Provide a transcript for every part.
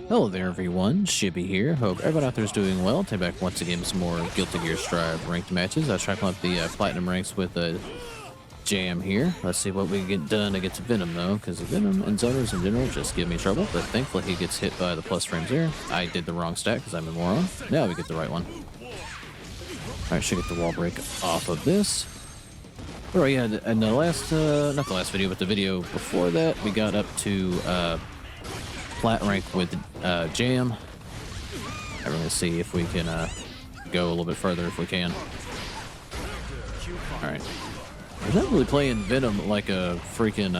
Hello there everyone, Shibby here. Hope everyone out there is doing well. Take back once again some more Guilty Gear Strive ranked matches. I was trying to climb up the platinum ranks with a jam here. Let's see what we can get done against Venom though, because Venom and zoners in general just give me trouble, but thankfully he gets hit by the plus frames there. I did the wrong stat because I'm a moron. Now we get the right one. Alright, should get the wall break off of this. Alright, yeah, and the last, not the last video, but the video before that, we got up to, flat rank with Jam. I'm going to see if we can go a little bit further if we can. Alright. I'm not really playing Venom like a freaking,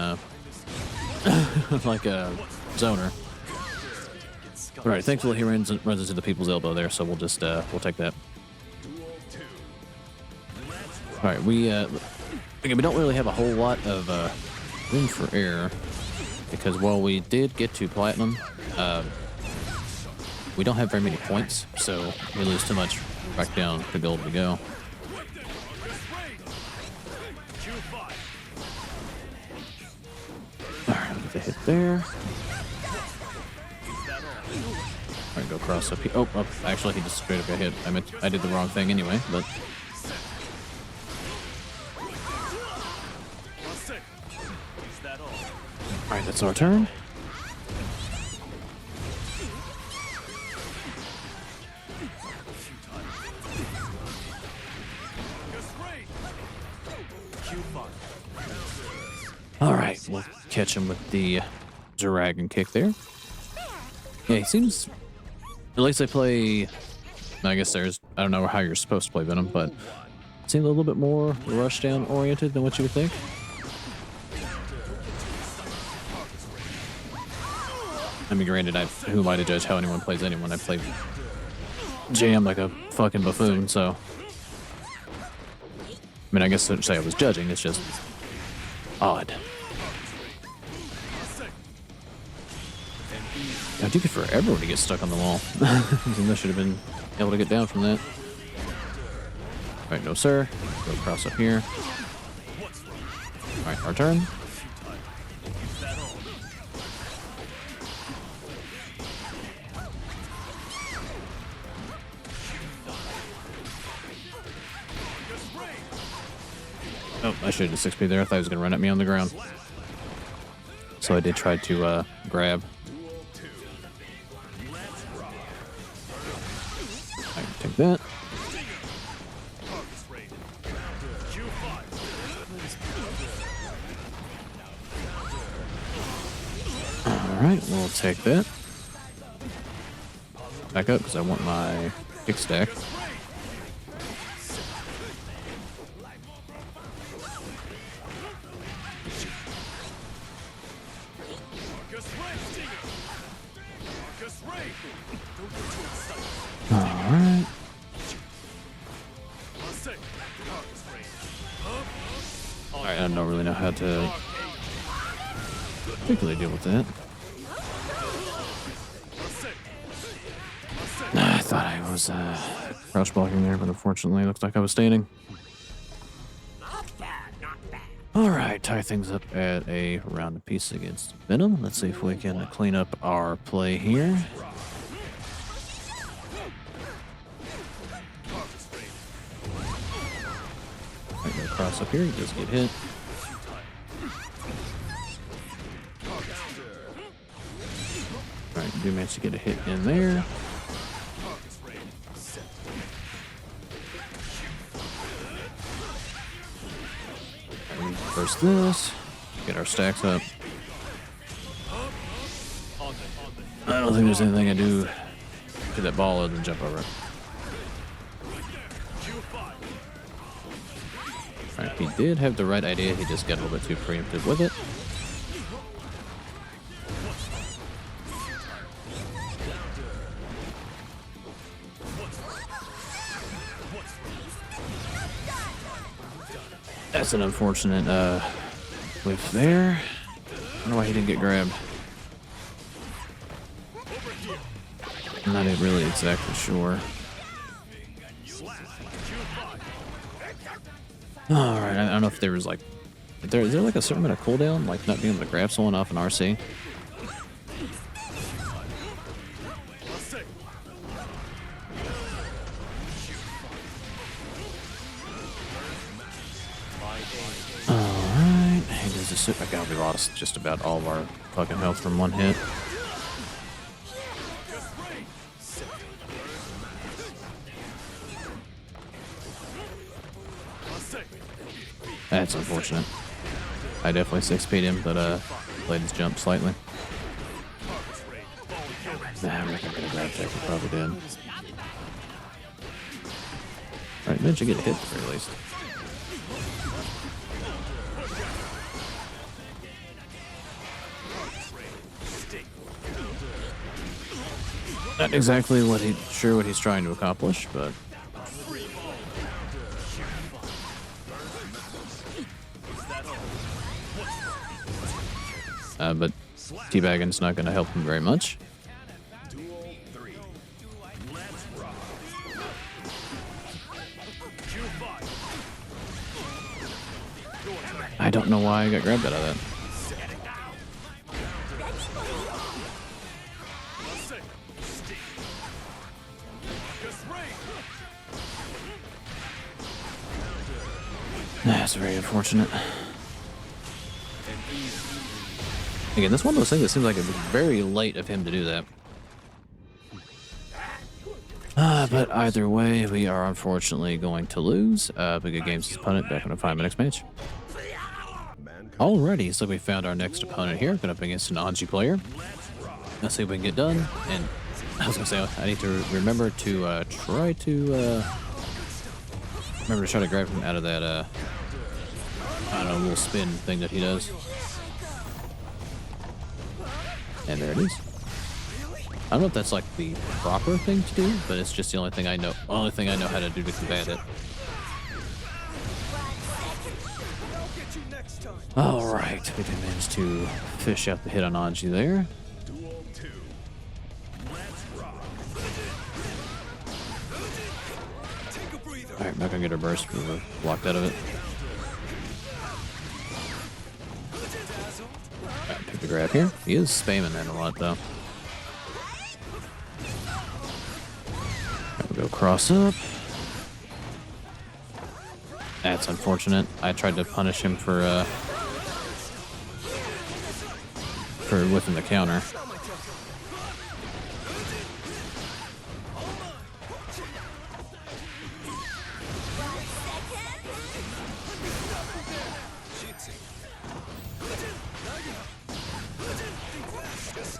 like a zoner. Alright, thankfully he runs into the people's elbow there, so we'll just, we'll take that. Alright, again, we don't really have a whole lot of room for error. Because while we did get to platinum, we don't have very many points, so we lose too much back down to gold we go. Alright, get the hit there. Alright, go cross up here. Oh, actually he just straight up got hit. I did the wrong thing anyway, but... Alright, that's our turn. Alright, we'll catch him with the dragon kick there. Yeah, he seems... At least I play... I guess I don't know how you're supposed to play Venom, but it seems a little bit more rushdown oriented than what you would think. I mean, granted, who am I to judge how anyone plays anyone? I play Jam like a fucking buffoon, so... I mean, I guess I shouldn't say I was judging, it's just... odd. God, it took it forever to get stuck on the wall. I should have been able to get down from that. Alright, no sir. Go across up here. Alright, our turn. Oh, I should have 6P there. I thought he was going to run at me on the ground. So I did try to grab. I can take that. Alright, we'll take that. Back up because I want my kick stack. Alright. Alright, I don't really know how to particularly deal with that. I thought I was crouch blocking there, but unfortunately it looks like I was standing. Alright, tie things up at a round apiece against Venom. Let's see if we can clean up our play here. Right, go cross up here, he does get hit. Alright, do manage to get a hit in there. First this, get our stacks up. I don't think there's anything I do to that ball other than jump over it. Alright, he did have the right idea, he just got a little bit too preemptive with it. That's an unfortunate whiff there. I don't know why he didn't get grabbed. I'm not really exactly sure. Alright, I don't know if there was like... Is there like a certain amount of cooldown? Like not being able to grab someone off an RC? God, we lost just about all of our fucking health from one hit. That's unfortunate. I definitely 6P'd him, but played his jump slightly. Nah, I'm not gonna get a grab tech, he probably did. Alright, managed to get a hit at the very least. Not exactly what he's trying to accomplish, but teabagging's not going to help him very much. I don't know why I got grabbed out of that. That's very unfortunate. Again, that's one of those things that seems like it was very late of him to do that. But either way, we are unfortunately going to lose. Big Games' opponent back in a 5 minutes match. Alrighty, so we found our next opponent here, going up against an Anji player. Let's see if we can get done. And I was gonna say, I need to remember to try to grab him out of that I don't know, little spin thing that he does. And there it is. I don't know if that's like the proper thing to do, but it's just the only thing I know how to do to combat it. Alright, we did manage to fish out the hit on Anji there. Alright, not gonna get a burst, we were blocked out of it. Alright, pick the grab here. He is spamming that a lot though. Right, we'll go cross up. That's unfortunate. I tried to punish him for whipping the counter.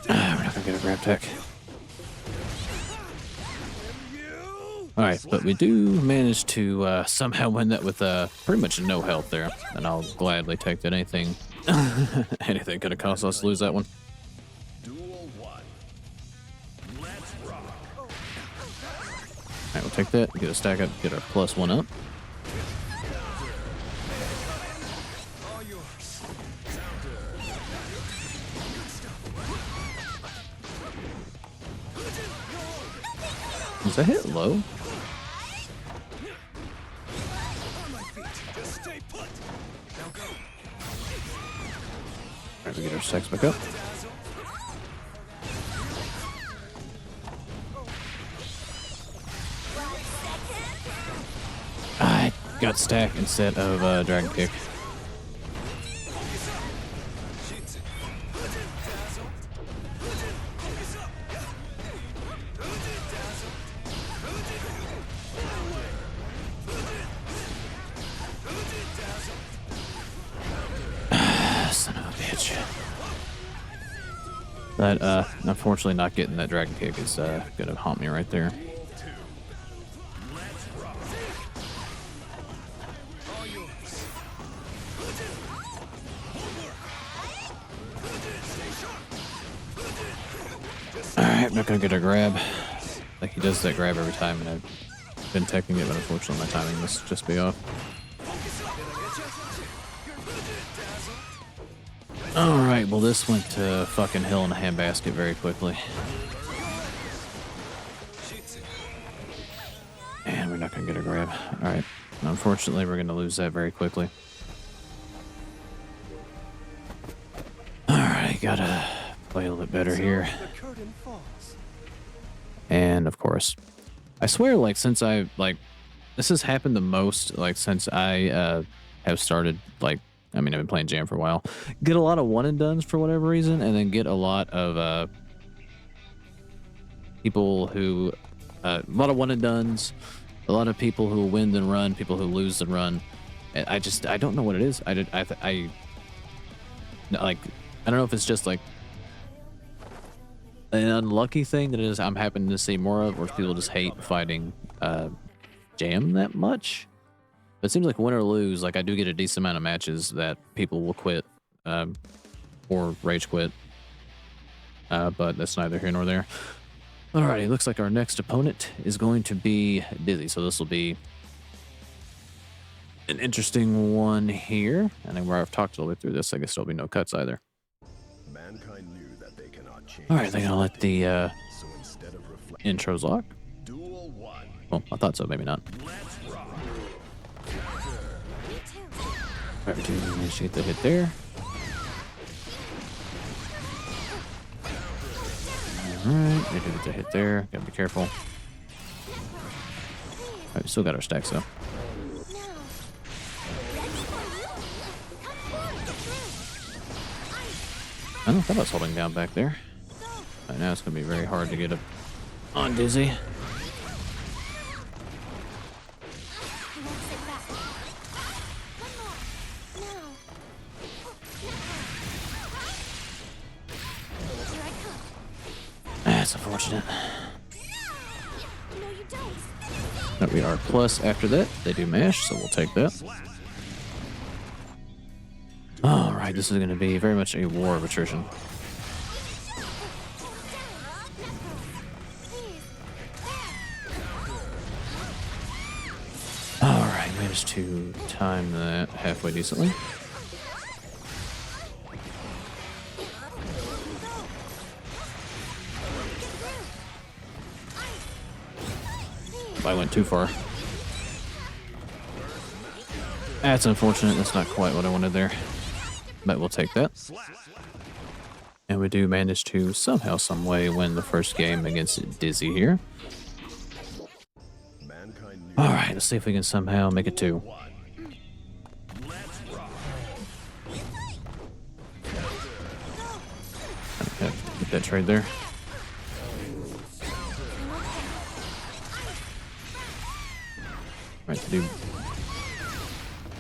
We're not gonna get a grab tech. Alright, but we do manage to somehow win that with pretty much no health there. And I'll gladly take that. Anything could have cost us to lose that one. Alright, we'll take that, get a stack up, get our +1 up. Was that hit low? Alright, we get our stacks back up. I got stack instead of dragon kick. Son of a bitch. That unfortunately not getting that dragon kick is gonna haunt me right there. Alright, I'm not gonna get a grab. Like he does that grab every time, and I've been teching it, but unfortunately my timing must just be off. Alright, well this went to fucking hell in a handbasket very quickly. And we're not gonna get a grab. Alright, unfortunately we're gonna lose that very quickly. Alright, gotta play a little bit better here. And of course, I swear, like, since this has happened the most, like, since I have started, like, I mean, I've been playing Jam for a while. Get a lot of one and dones for whatever reason, and then get a lot of people who, a lot of one and dones, a lot of people who win then run, people who lose then run. And I don't know what it is. I don't know if it's just like an unlucky thing that is I'm happening to see more of, or if people just hate fighting Jam that much. But it seems like win or lose, like I do get a decent amount of matches that people will quit or rage quit. But that's neither here nor there. Alrighty, looks like our next opponent is going to be Dizzy. So this will be an interesting one here. And then where I've talked all the way through this, I guess there'll be no cuts either. Mankind knew that they cannot change. Alright, they're gonna let the intros lock. Duel 1. Well, I thought so, maybe not. Let's rock. Alright, we do manage to get the hit there. Alright, we do get the hit there. Gotta be careful. Alright, we still got our stacks though. I don't know if I was holding down back there. Right now it's gonna be very hard to get up on Dizzy. That's unfortunate. But we are plus after that. They do mash, so we'll take that. Alright, this is going to be very much a war of attrition. Alright, managed to time that halfway decently. I went too far. That's unfortunate. That's not quite what I wanted there. But we'll take that. And we do manage to somehow, some way win the first game against Dizzy here. Alright, let's see if we can somehow make it 2. Okay, get that trade there. Right, to do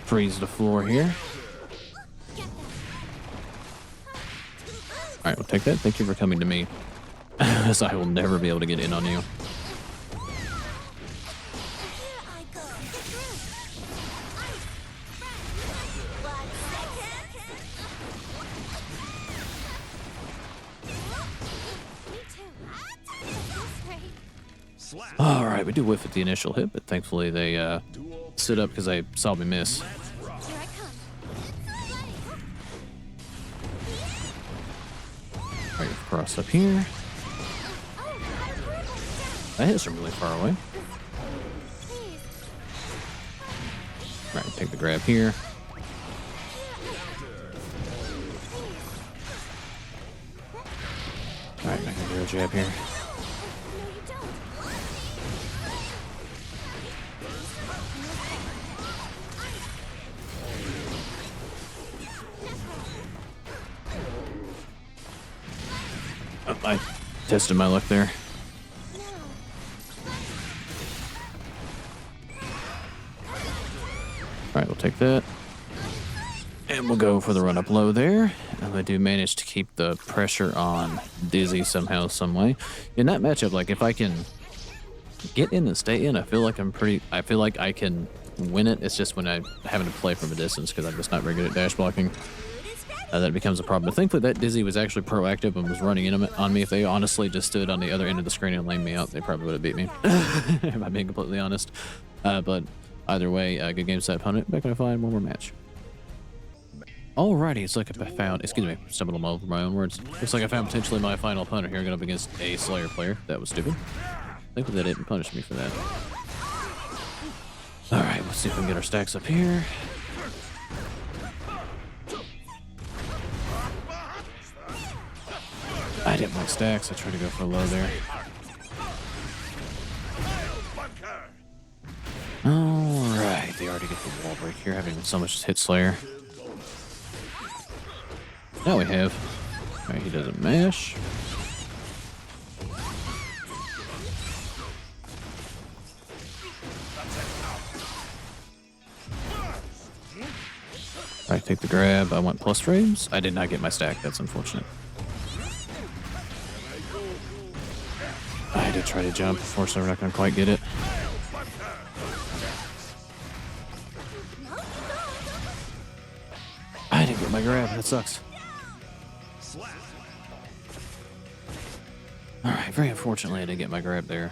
freeze the floor here. Alright, we'll take that. Thank you for coming to me. As I will never be able to get in on you. Alright, we do whiff at the initial hit, but thankfully they stood up because they saw me miss. Alright, cross up here. That hits from really far away. Alright, take the grab here. Alright, I can do a jab here. Oh, I tested my luck there. Alright, we'll take that. And we'll go for the run up low there. And I do manage to keep the pressure on Dizzy somehow, some way. In that matchup, like if I can get in and stay in, I feel like I feel like I can win it. It's just when I'm having to play from a distance because I'm just not very good at dash blocking. That becomes a problem. But thankfully that Dizzy was actually proactive and was running in on me. If they honestly just stood on the other end of the screen and lamed me out, they probably would have beat me. If I'm being completely honest. But either way, good game set opponent. Back to find one more match. Alrighty, it's like I found, excuse me, stumbled over my own words. Looks like I found potentially my final opponent here, going up against a Slayer player. That was stupid. Thankfully they didn't punish me for that. Alright, let's see if we can get our stacks up here. I didn't want stacks, I tried to go for low there. Alright, they already get the wall break here, having so much hit Slayer. Now we have. Alright, he doesn't mash. Alright, take the grab. I want plus frames. I did not get my stack. That's unfortunate. I did try to jump. Unfortunately, we're not going to quite get it. I didn't get my grab. That sucks. Alright, very unfortunately, I didn't get my grab there.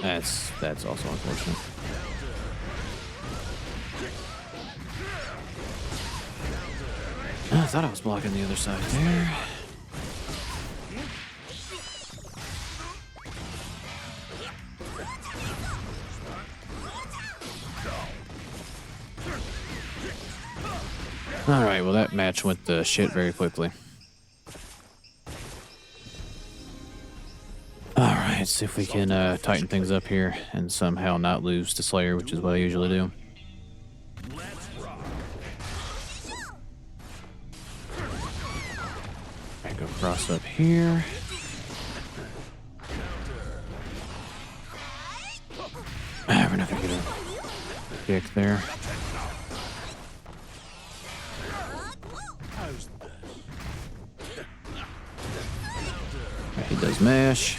That's also unfortunate. I thought I was blocking the other side there. Alright, well that match went to shit very quickly. Alright, see if we can tighten things up here and somehow not lose to Slayer, which is what I usually do. Alright, go cross up here. We're not gonna get a kick there. He does mash.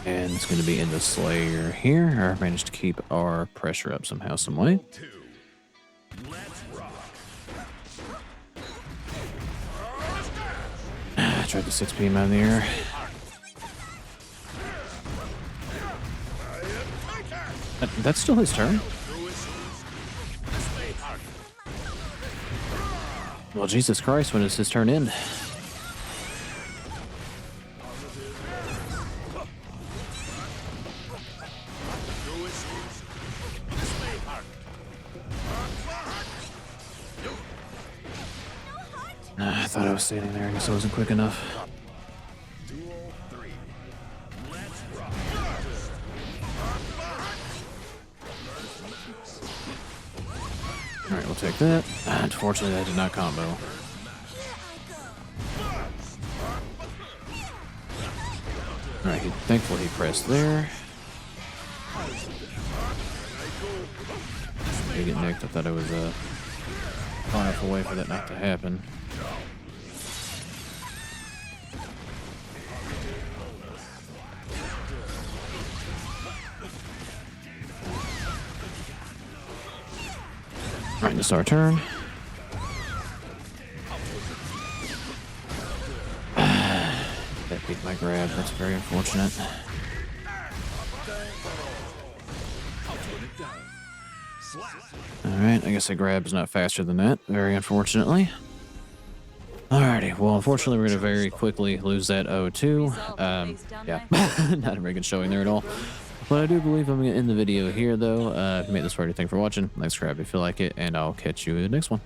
And it's going to be in the Slayer here. I managed to keep our pressure up somehow, some way. I tried the 6 PM out of the air. That's still his turn. Well, Jesus Christ, when does his turn end? I thought I was standing there. I guess I wasn't quick enough. Alright, we'll take that. Unfortunately, that did not combo. Alright, thankfully he pressed there. They get nicked. I thought I was far enough away for that not to happen. Alright, this is our turn. That beat my grab. That's very unfortunate. Alright, I guess a grab's not faster than that, very unfortunately. Alrighty, well, unfortunately, we're going to very quickly lose that 0-2. Yeah, not a very good showing there at all. But I do believe I'm going to end the video here, though. If you made this far, thanks for watching. Like, subscribe if you like it, and I'll catch you in the next one.